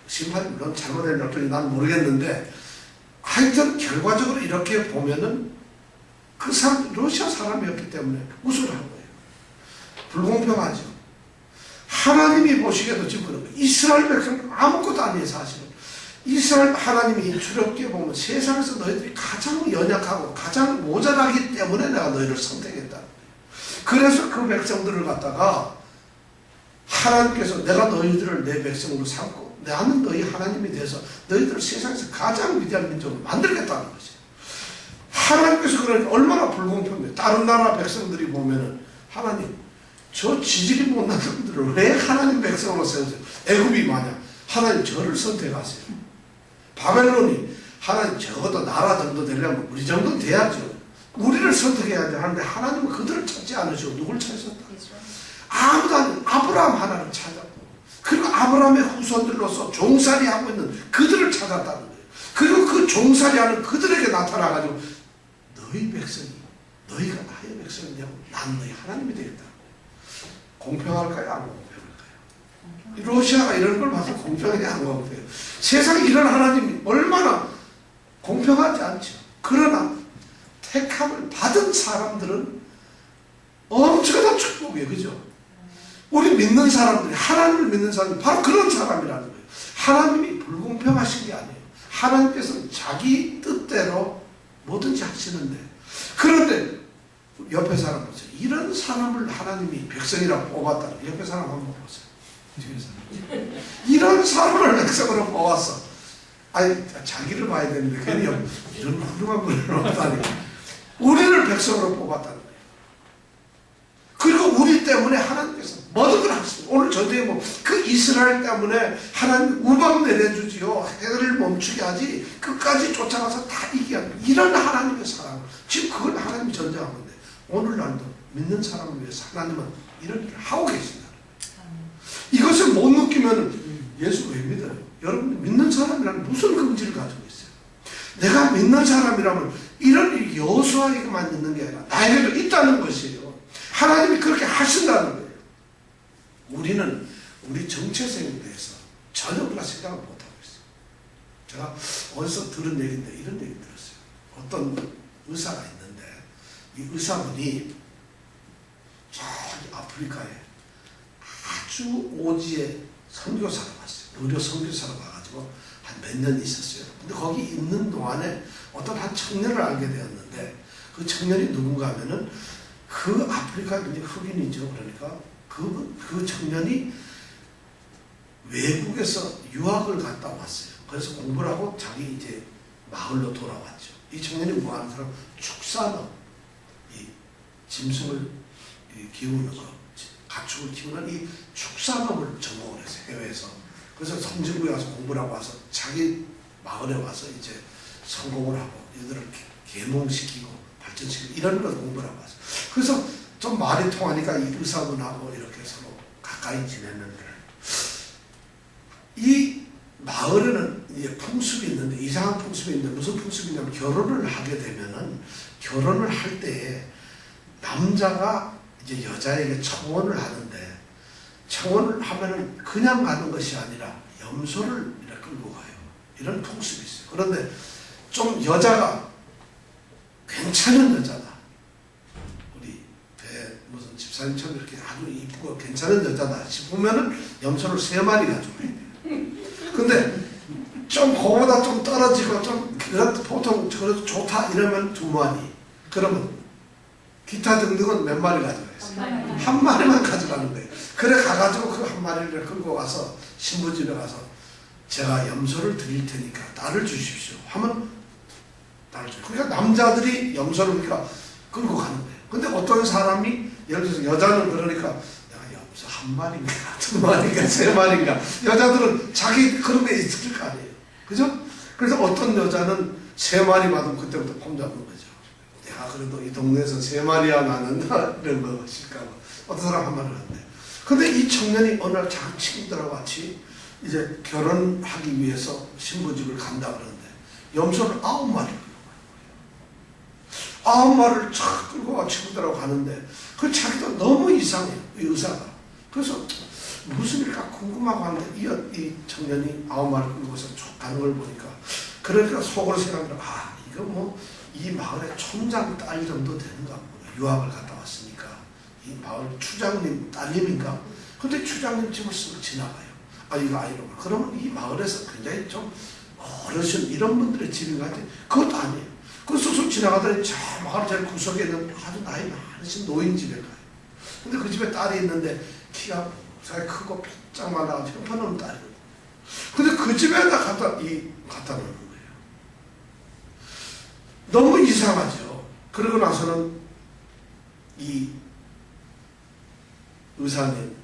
심판이 물론 잘못했는지 난 모르겠는데, 하여튼 결과적으로 이렇게 보면은 그 사람, 러시아 사람이었기 때문에 우승을 한 거예요. 불공평하죠. 하나님이 보시기에도 지금 그런 거예요. 이스라엘 백성은 아무것도 아니에요, 사실은. 이스라엘 하나님이 주렵게 보면 세상에서 너희들이 가장 연약하고 가장 모자라기 때문에 내가 너희를 선택했다. 그래서 그 백성들을 갖다가 하나님께서 내가 너희들을 내 백성으로 삼고 나는 너희 하나님이 돼서 너희들을 세상에서 가장 위대한 민족으로 만들겠다는 것이에요. 하나님께서 그러니 얼마나 불공평해요. 다른 나라 백성들이 보면은 하나님 저 지질이 못난 놈들을 왜 하나님 백성으로 세우세요? 애굽이 만약 하나님 저를 선택하세요. 바벨론이 하나님 적어도 나라 정도 되려면 우리 정도는 돼야죠. 우리를 선택해야 하는데 하나님은 그들을 찾지 않으시고 누굴 찾으셨다? 아무도 아닌 아브라함 하나를 찾았고, 그리고 아브라함의 후손들로서 종살이 하고 있는 그들을 찾았다는 거예요. 그리고 그 종살이하는 그들에게 나타나가지고 너희 백성이, 너희가 나의 백성이냐고, 난 너희 하나님이 되겠다. 공평할까요? 안 공평할까요? 러시아가 이런 걸 봐서 공평하게 안 공평해요. 세상에 이런 하나님이 얼마나 공평하지 않죠. 그러나 택함을 받은 사람들은 엄청난 축복이에요. 그죠? 우리 믿는 사람들이, 하나님을 믿는 사람이 바로 그런 사람이라는 거예요. 하나님이 불공평하신 게 아니에요. 하나님께서는 자기 뜻대로 뭐든지 하시는데, 그런데 옆에 사람 보세요. 이런 사람을 하나님이 백성이라고 뽑았다는, 옆에 사람 한번 보세요. 이런 사람을 백성으로 뽑았어. 아니, 자기를 봐야 되는데 괜히 이런 훌륭한 분을 없다니. 우리를 백성으로 뽑았다는 거예요. 그리고 우리 때문에 하나님께서 모든 걸 하십니다. 오늘 저도에 그 이스라엘 때문에 하나님 우박 내려주지요. 해를 멈추게 하지 끝까지 쫓아가서 다 이기게 합니다. 이런 하나님의 사랑, 지금 그걸 하나님이 전쟁하고 있는데, 오늘날도 믿는 사람을 위해서 하나님은 이런 일을 하고 계신다. 이것을 못 느끼면 예수 왜 믿어요? 여러분, 믿는 사람이라면 무슨 긍지를 가지고 있어요? 내가 믿는 사람이라면 이런 일이 여호수아에게만 있는 게 아니라 나에게도 있다는 것이에요. 하나님이 그렇게 하신다는 거예요. 우리는 우리 정체성에 대해서 전혀 우리가 생각을 못하고 있어요. 제가 어디서 들은 얘기인데 이런 얘기 들었어요. 어떤 의사가 있는데, 이 의사분이 저기 아프리카에 아주 오지에 선교사로 갔어요. 의료 선교사로 가가지고 한 몇 년 있었어요. 근데 거기 있는 동안에 어떤 한 청년을 알게 되었는데, 그 청년이 누군가 하면은 그 아프리카 이제 흑인이죠. 그러니까 그 청년이 외국에서 유학을 갔다 왔어요. 그래서 공부를 하고 자기 이제 마을로 돌아왔죠. 이 청년이 뭐 하는 사람? 축산업, 이 짐승을 키우는 거, 가축을 키우는 이 축산업을 전공을 했어요. 해외에서. 그래서 선진국에 와서 공부를 하고 와서 자기 마을에 와서 이제 성공을 하고 얘들을 계몽시키고 발전시키고 이런 걸 공부를 하고 왔어요. 그래서 좀 말이 통하니까 이 의사분하고 이렇게 서로 가까이 지냈는데, 이 마을에는 이제 풍습이 있는데, 이상한 풍습이 있는데, 무슨 풍습이냐면 결혼을 하게 되면은, 결혼을 할 때에 남자가 이제 여자에게 청혼을 하는데, 청혼을 하면은 그냥 가는 것이 아니라 염소를 이렇게 끌고 가요. 이런 풍습이 있어요. 그런데 좀 여자가 괜찮은 여자다. 우리 무슨 집사님처럼 이렇게 아주 이쁘고 괜찮은 여자다 싶으면은 염소를 3마리 가져가야 돼요. 근데 좀 그거보다 좀 떨어지고 좀 보통 그래도 좋다 이러면 2마리. 그러면 기타 등등은 몇 마리 가져가요? 한 마리만 가져가는 거예요. 그래 가가지고 그 한 마리를 끌고 가서 신부집에 가서 제가 염소를 드릴 테니까 딸을 주십시오 하면 딸을 줘요. 그러니까 남자들이 염소를 그러니까 끌고 가는 거예요. 근데 어떤 사람이 예를 들어서 여자는 그러니까 내가 염소 1마리인가 2마리인가 3마리인가, 여자들은 자기 그런 게 있을 거 아니에요. 그죠? 그래서 어떤 여자는 3마리 받으면 그때부터 폼 잡는 거죠. 내가 그래도 이 동네에서 3마리야 나는 이런 거 실까 봐. 어떤 사람 1마리를 한대. 근데 이 청년이 어느 날 자기 친구들하고 같이 이제 결혼하기 위해서 신부집을 간다 그러는데 염소를 9마리를 끌고 가는 거예요. 9마리를 쫙 끌고 가 친구들하고 가는데 그 자기도 너무 이상해요. 이 의사가. 그래서 무슨 일일까 궁금하고 하는데 이 청년이 9마리를 끌고서 쭉 가는 걸 보니까, 그러니까 속으로 생각하더라. 아, 이거 뭐 이 마을의 촌장 딸 정도 되는가 보다. 유학을 갔다 왔으니까. 이 마을 추장님 따님인가? 근데 추장님 집을 쓱 지나가요. 아, 이거 아니로. 그러면 이 마을에서 굉장히 좀 어르신 이런 분들의 집인가 하지? 그것도 아니에요. 그래서 쓱 지나가더니 저 마을 제일 구석에 있는 아주 나이 많으신 노인 집에 가요. 근데 그 집에 딸이 있는데 키가 되게 크고 삐짝 많아가지고 형편없는 딸이거든요. 근데 그 집에다 갖다 놓는 거예요. 너무 이상하죠. 그러고 나서는 이 의사는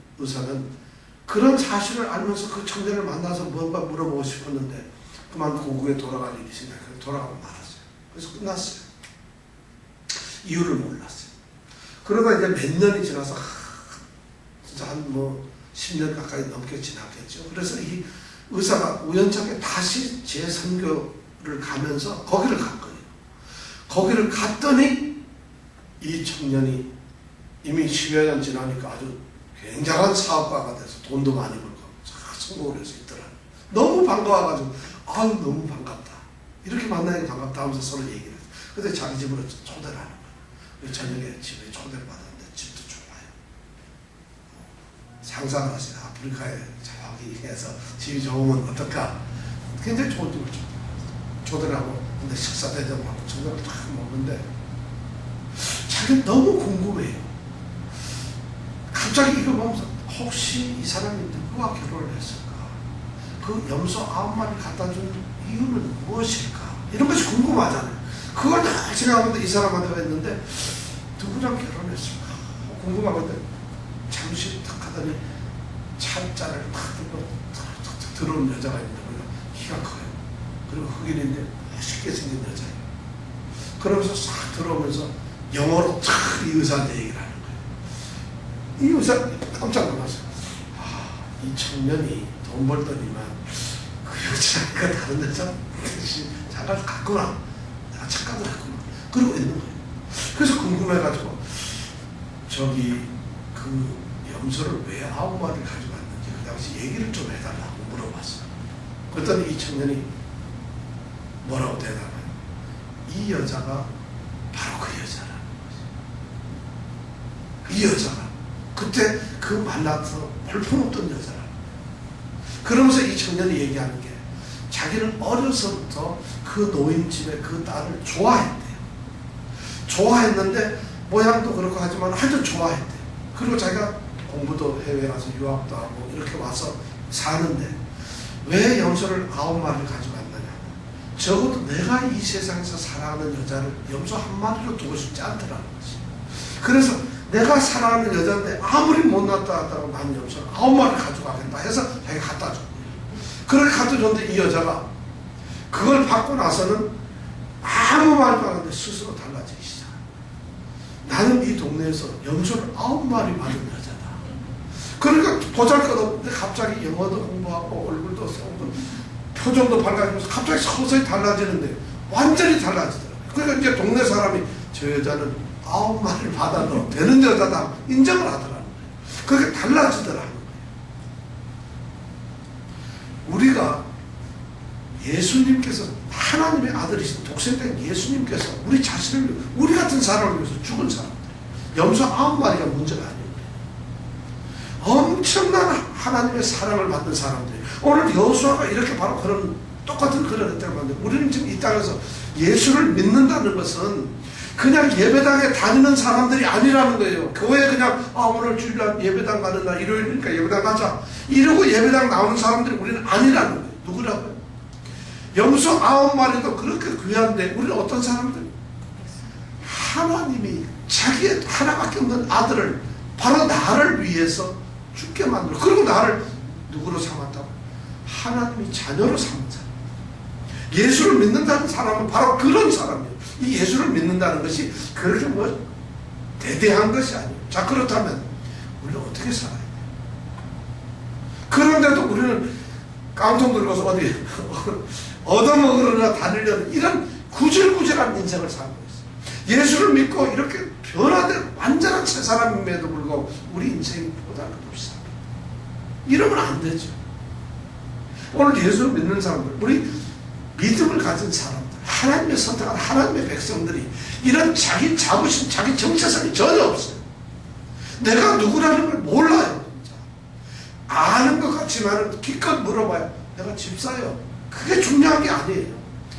그런 사실을 알면서 그 청년을 만나서 뭔가 물어보고 싶었는데 그만 고국에 돌아갈 일이 생각해서 돌아가고 말았어요. 그래서 끝났어요. 이유를 몰랐어요. 그러다 이제 몇 년이 지나서 진짜 한 뭐 10년 가까이 넘게 지났겠죠. 그래서 이 의사가 우연찮게 다시 재선교를 가면서 거기를 갔거든요. 거기를 갔더니 이 청년이 이미 10여 년 지나니까 아주 굉장한 사업가가 돼서 돈도 많이 벌고 성공을 해서 있더라고요. 너무 반가워가지고 아유 너무 반갑다. 이렇게 만나니까 반갑다 하면서 서로 얘기를 했어요. 근데 자기 집으로 초대를 하는 거예요. 저녁에 집에 초대를 받았는데 집도 좋아요. 상상을 하세요. 아프리카에 저기 해서 집이 좋으면 어떨까. 굉장히 좋은 집을 초대를 하고 근데 식사 대접하고 저녁을 딱 먹는데 자기는 너무 궁금해요. 갑자기 이거 보면서 혹시 이 사람이 누구와 결혼을 했을까? 그 염소 9마리를 갖다 준 이유는 무엇일까? 이런 것이 궁금하잖아요. 그걸 다 생각하는데 이 사람한테 했는데 누구랑 결혼했을까? 궁금하거든. 잠시 탁 하더니 찬자를 탁 들고 탁 들어온 여자가 있는 거예요. 키가 커요. 그리고 흑인인데 멋있게 생긴 여자예요. 그러면서 싹 들어오면서 영어로 탁 이 의사한테 얘기를 하는 거예요. 이 의사 깜짝 놀랐어요. 이 청년이 돈 벌더니만 그 여자가 다른 여자 자갈 갔구나. 내가 착각을 했구나. 그러고 있는 거예요. 그래서 궁금해가지고 저기 그 염소를 왜 9마리를 가져갔는지 그 당시 얘기를 좀 해달라고 물어봤어요. 그랬더니 이 청년이 뭐라고 대답해요? 이 여자가 바로 그 여자라는 거죠. 이 여자가 그때 그 만나서 볼품없던 여자라는 거예요. 그러면서 이 청년이 얘기하는 게 자기는 어려서부터 그 노인집에 그 딸을 좋아했대요. 좋아했는데 모양도 그렇고 하지만 하여튼 좋아했대요. 그리고 자기가 공부도 해외 가서 유학도 하고 이렇게 와서 사는데 왜 염소를 9마리를 가져갔느냐. 적어도 내가 이 세상에서 사랑하는 여자를 염소 1마리로 두고 싶지 않더라는 거지. 그래서 내가 사랑하는 여자인데 아무리 못났다 하더라도 난 염소를 9마리를 가져가겠다 해서 자기가 갖다 줬거예요. 그렇게 갖다 줬는데 이 여자가 그걸 받고 나서는 아무 말도 안 하는데 스스로 달라지기 시작해요. 나는 이 동네에서 염소를 9마리 받은 여자다. 그러니까 보잘것없는데 갑자기 영어도 공부하고 얼굴도 세우고 표정도 밝아지면서 갑자기 서서히 달라지는데 완전히 달라지더라고요. 그러니까 이제 동네 사람이 저 여자는 9마리를 받아도 되는 여자다 인정을 하더라는 거예요. 그렇게 달라지더라는 거예요. 우리가 예수님께서 하나님의 아들이신 독생된 예수님께서 우리 자신을 위해 우리 같은 사람을 위해서 죽은 사람들 염소 9마리가 문제가 아니에요. 엄청난 하나님의 사랑을 받는 사람들이 오늘 여호수아가 이렇게 바로 그런 똑같은 그런 혜택을 받는데 우리는 지금 이 땅에서 예수를 믿는다는 것은 그냥 예배당에 다니는 사람들이 아니라는 거예요. 교회에 그냥 오늘 주일날 예배당 가는 날 일요일이니까 예배당 가자 이러고 예배당 나오는 사람들이 우리는 아니라는 거예요. 누구라고요? 염소 9마리도 그렇게 귀한데 우리는 어떤 사람들? 하나님이 자기의 하나밖에 없는 아들을 바로 나를 위해서 죽게 만들어 그리고 나를 누구로 삼았다고? 하나님이 자녀로 삼은 사람. 예수를 믿는다는 사람은 바로 그런 사람이에요. 이 예수를 믿는다는 것이 그렇게 뭐 대대한 것이 아니에요. 자 그렇다면 우리는 어떻게 살아야 돼요? 그런데도 우리는 깡통 들고서 어디 얻어먹으려나 다니려는 이런 구질구질한 인생을 살고 있어요. 예수를 믿고 이렇게 변화된 완전한 새 사람임에도 불구하고 우리 인생이 보잘것없이 살아요. 이러면 안 되죠. 오늘 예수를 믿는 사람들, 우리 믿음을 가진 사람들, 하나님의 선택한 하나님의 백성들이 이런 자기 자부심, 자기 정체성이 전혀 없어요. 내가 누구라는 걸 몰라요. 진짜. 아는 것 같지만 기껏 물어봐요. 내가 집사예요. 그게 중요한 게 아니에요.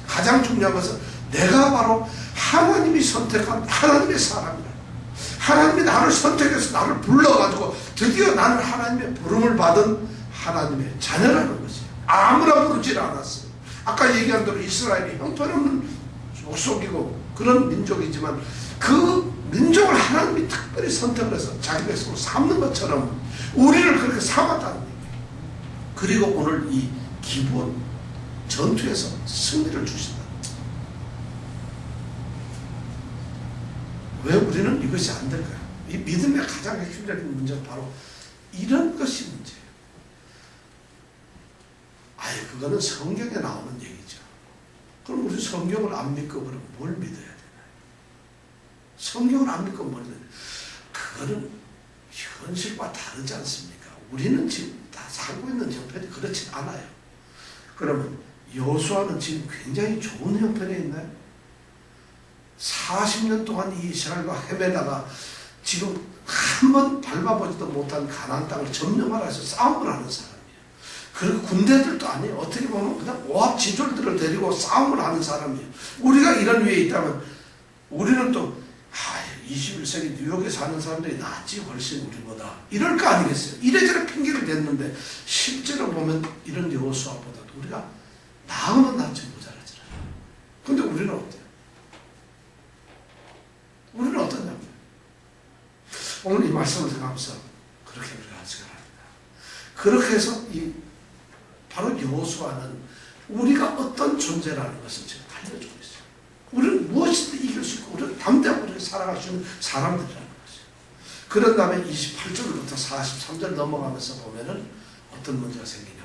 가장 중요한 것은 내가 바로 하나님이 선택한 하나님의 사람이다. 하나님이 나를 선택해서 나를 불러가지고 드디어 나는 하나님의 부름을 받은 하나님의 자녀라는 것이에요. 아무나 부르질 않았어요. 아까 얘기한 대로 이스라엘이 형편없는 족속이고 그런 민족이지만 그 민족을 하나님이 특별히 선택을 해서 자기 백성으로 삼는 것처럼 우리를 그렇게 삼았다는 얘기예요. 그리고 오늘 이 기브온 전투에서 승리를 주신다. 왜 우리는 이것이 안 될까요? 이 믿음의 가장 핵심적인 문제가 바로 이런 것이 문제예요. 아예 그거는 성경에 나오는 얘기죠. 그럼 우리 성경을 안 믿고 그럼 뭘 믿어야 되나요? 성경을 안 믿고 뭘 믿어야 되나요? 그거는 현실과 다르지 않습니까? 우리는 지금 다 살고 있는 형편이 그렇지 않아요. 그러면 여호수아는 지금 굉장히 좋은 형편에 있나요? 40년 동안 이 이스라엘과 헤매다가 지금 한 번 밟아보지도 못한 가나안 땅을 점령하라 해서 싸움을 하는 사람이에요. 그리고 군대들도 아니에요. 어떻게 보면 그냥 오합지졸들을 데리고 싸움을 하는 사람이에요. 우리가 이런 위에 있다면 우리는 또 21세기 뉴욕에 사는 사람들이 낫지 훨씬 우리보다 이럴 거 아니겠어요. 이래저래 핑계를 댔는데 실제로 보면 이런 여호수아보다도 우리가 나으면 낫지 모자라잖아요. 근데 우리는 어때요? 우리는 어떠냐면 오늘 이 말씀을 생각하면서 그렇게 우리가 생각합니다. 그렇게 해서 바로 여호수아는 우리가 어떤 존재라는 것을 지금 알려주고 있어요. 우리는 무엇이든 이길 수 있고 우리는 담대하고 우리가 살아갈 수 있는 사람들이라는 거죠. 그런 다음에 28절부터 43절 넘어가면서 보면은 어떤 문제가 생기냐면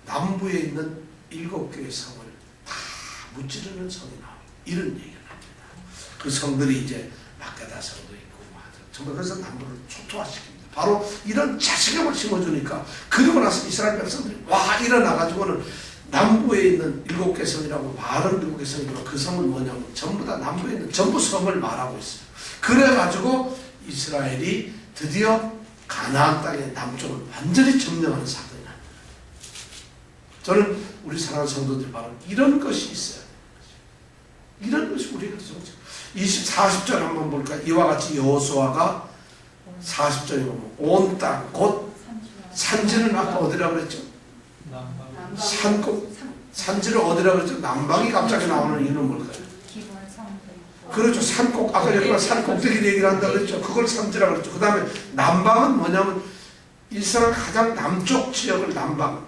남부에 있는 7개의 성을 다 무찌르는 성이 나와요. 이런 얘기를 합니다. 그 성들이 이제 마케다 성도 있고 정말 그래서 남부를 초토화시킵니다. 바로 이런 자신감을 심어주니까 그러고 나서 이스라엘 백성들이 와 일어나가지고는 남부에 있는 7개 성이라고 말은 7개 성이지만 그 성은 뭐냐면 전부 다 남부에 있는 전부 성을 말하고 있어요. 그래가지고 이스라엘이 드디어 가나안 땅의 남쪽을 완전히 점령하는 사건이 납니다. 저는 우리 사랑하는 성도들이 바로 이런 것이 있어요. 이런 것이 우리에게 좋죠. 40절 한번 볼까요? 이와 같이 여호수아가 40절에 보면 온 땅 곧 산지는 아까 어디라고 그랬죠? 산지를 어디라고 그랬죠? 남방이 갑자기 나오는 이유는 뭘까요? 그렇죠. 산꼭 아까 여기가 산꼭대기 얘기를 한다고 그랬죠. 그걸 산지라고 그랬죠. 그 다음에 남방은 뭐냐면 이스라엘 가장 남쪽 지역을 남방.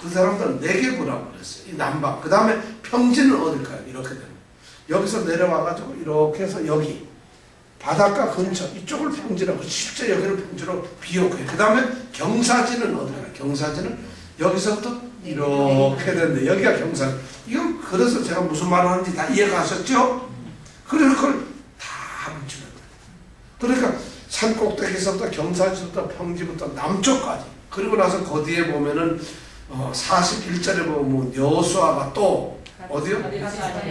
그 사람들은 네게부라고 그랬어요. 이 남방. 그 다음에 평지는 어딜까요? 이렇게 되면 여기서 내려와가지고 이렇게 해서 여기 바닷가 근처 이쪽을 평지라고 실제 여기는 평지로 비옥해요. 그 다음에 경사지는 어디가? 경사지는 여기서부터 이렇게 되는데 여기가 경사지. 이건 그래서 제가 무슨 말을 하는지 다 이해가셨죠? 그래서 그걸 다 뭉치는 거예요. 그러니까 산꼭대기에서부터 경사지부터 평지부터 남쪽까지. 그리고 나서 거기에 보면은 41절에 보면 여호수아가 또 어디요?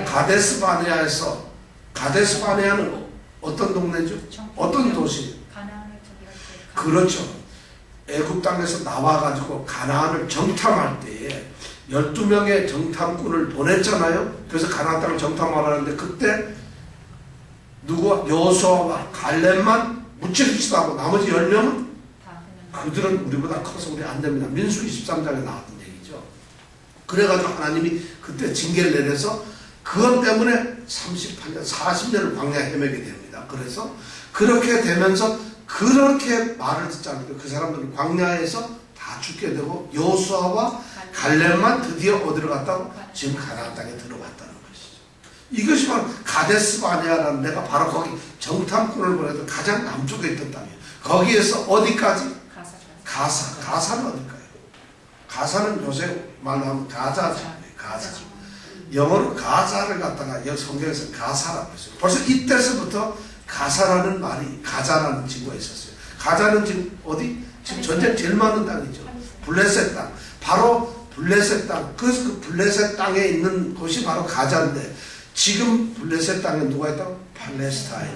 가데스 바네아에서 가데스 바네아는 어떤 동네죠? 어떤 도시? 그렇죠. 애굽 땅에서 나와가지고 가나안을 정탐할 때에 12명의 정탐꾼을 보냈잖아요. 그래서 가나안 땅을 정탐하라는데 그때 누구? 여호수아와 갈렙만 무찌르지도 하고 나머지 10명은 그들은 우리보다 커서 우리 안 됩니다. 민수기 13장에 나왔던 얘기죠. 그래가지고 하나님이 그때 징계를 내려서 그것 때문에 38년, 40년을 광야에 헤매게 됩니다. 그래서 그렇게 되면서 그렇게 말을 듣지 않고 그 사람들은 광야에서 다 죽게 되고 여호수아와 갈렙만 드디어 어디로 갔다고? 지금 가나안 땅에 들어갔다는 것이죠. 이것이 바로 가데스 바네아라는 데가 바로 거기 정탐꾼을 보내도 가장 남쪽에 있던 땅이에요. 거기에서 어디까지? 가사는 어딜까요? 가사는 요새 말로 하면 가자죠. 가자. 영어로 가자를 갖다가 여기 성경에서 가사라고 했어요. 벌써 이때서부터 가사라는 말이 가자라는 지구가 있었어요. 가자는 지금 어디? 지금 전쟁 제일 많은 땅이죠. 블레셋 땅. 바로 블레셋 땅. 그 블레셋 땅에 있는 곳이 바로 가자인데 지금 블레셋 땅에 누가 있다고? 팔레스타인.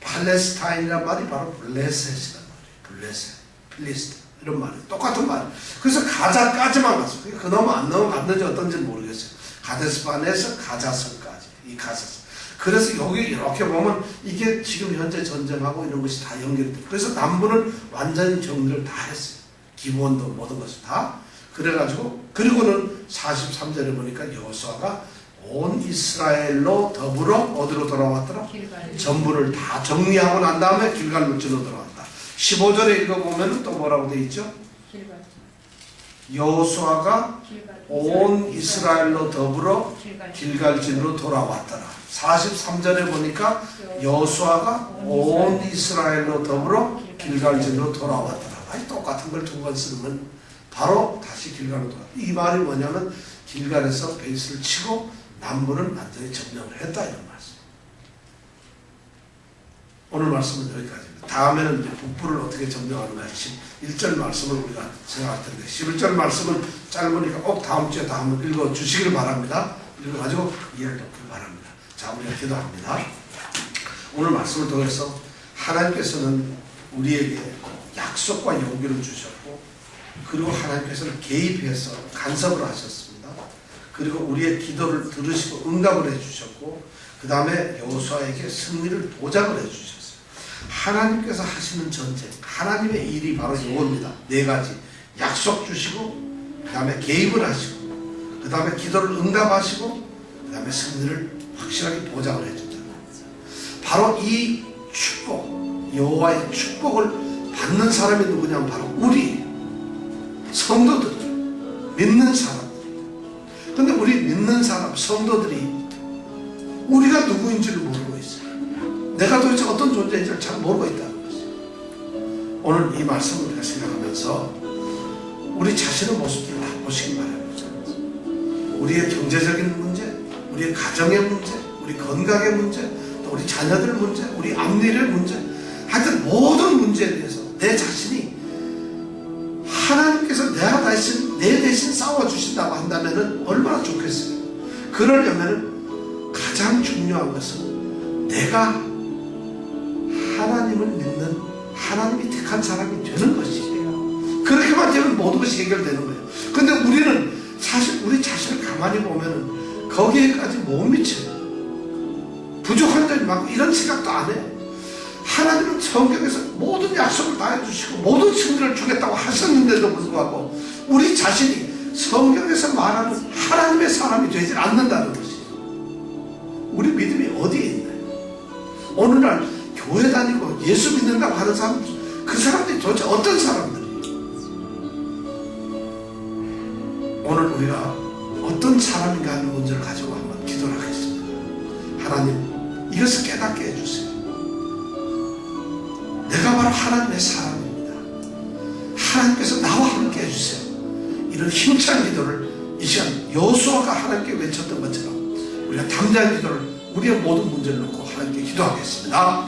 팔레스타인이란 말이 바로 블레셋이란 말이에요. 블레셋. 필리스트. 이런 말이에요. 똑같은 말이에요. 그래서 가자까지만 갔어요. 그 넘어 안 넘어갔는지 어떤지는 모르겠어요. 가데스반에서 가자성까지. 이 가자성. 그래서 여기 이렇게 보면 이게 지금 현재 전쟁하고 이런 것이 다 연결이 돼요. 그래서 남부는 완전히 정리를 다 했어요. 기본도 모든 것을 다. 그래가지고 그리고는 43절에 보니까 여호수아가 온 이스라엘로 더불어 어디로 돌아왔더라? 전부를 다 정리하고 난 다음에 길갈 물지로 돌아왔다. 15절에 읽어보면 또 뭐라고 되어 있죠? 여호수아가 온 이스라엘로 더불어 길갈진으로 돌아왔더라. 43절에 보니까 여호수아가 온 이스라엘로 더불어 길갈진으로 돌아왔더라. 아니, 똑같은 걸 두 번 쓰면 바로 다시 길갈로 돌아왔다. 이 말이 뭐냐면 길갈에서 베이스를 치고 남부는 완전히 점령을 했다, 이런 말씀. 오늘 말씀은 여기까지입니다. 다음에는 이제 북부를 어떻게 점령하는가 11절 말씀을 우리가 생각할 텐데, 11절 말씀은 짧으니까 꼭 다음 주에 다 한번 읽어 주시길 바랍니다. 읽어가지고 이해를 돕길 바랍니다. 자, 우리가 기도합니다. 오늘 말씀을 통해서 하나님께서는 우리에게 약속과 용기를 주셨고, 그리고 하나님께서는 개입해서 간섭을 하셨습니다. 그리고 우리의 기도를 들으시고 응답을 해주셨고, 그 다음에 여호수아에게 승리를 보장을 해주셨어요. 하나님께서 하시는 전쟁, 하나님의 일이 바로 이겁니다. 네 가지. 약속 주시고, 그 다음에 개입을 하시고, 그 다음에 기도를 응답하시고, 그 다음에 승리를 확실하게 보장을 해준다는 거죠. 바로 이 축복, 여호와의 축복을 받는 사람이 누구냐면 바로 우리 성도들, 믿는 사람들. 근데 우리 믿는 사람, 성도들이 우리가 누구인지를 모르고 있어요. 내가 도대체 어떤 존재인지를 잘 모르고 있다는 것이에요. 오늘 이 말씀을 우리가 생각하면서 우리 자신의 모습들을 다 보시기 바랍니다. 우리의 경제적인 문제, 우리의 가정의 문제, 우리 건강의 문제, 또 우리 자녀들 문제, 우리 앞일의 문제, 하여튼 모든 문제에 대해서 내 자신이 하나님께서 내 대신 싸워주신다고 한다면 얼마나 좋겠어요. 그러려면 가장 중요한 것은 내가 하나님을 믿는, 하나님이 택한 사람이 되는 것이에요. 그렇게만 되면 모든 것이 해결되는 거예요. 근데 우리는 사실 우리 자신을 가만히 보면은 거기에까지 못 미쳐요. 부족한 점이 많고 이런 생각도 안 해요. 하나님은 성경에서 모든 약속을 다 해주시고 모든 승리를 주겠다고 하셨는데도 불구하고 우리 자신이 성경에서 말하는 하나님의 사람이 되질 않는다는 것이에요. 우리 믿음이 어디에 있나요? 오늘날 교회 다니고 예수 믿는다고 하는 사람들, 그 사람들이 도대체 어떤 사람들이에요? 오늘 우리가 어떤 사람인가 하는 문제를 가지고 한번 기도를 하겠습니다. 하나님, 이것을 깨닫게 해주세요. 내가 바로 하나님의 사람입니다. 하나님께서 나와 함께 해주세요. 이런 힘찬 기도를 이 시간 여호수아가 하나님께 외쳤던 것처럼 우리가 담대한 기도를 우리의 모든 문제를 놓고 하나님께 기도하겠습니다.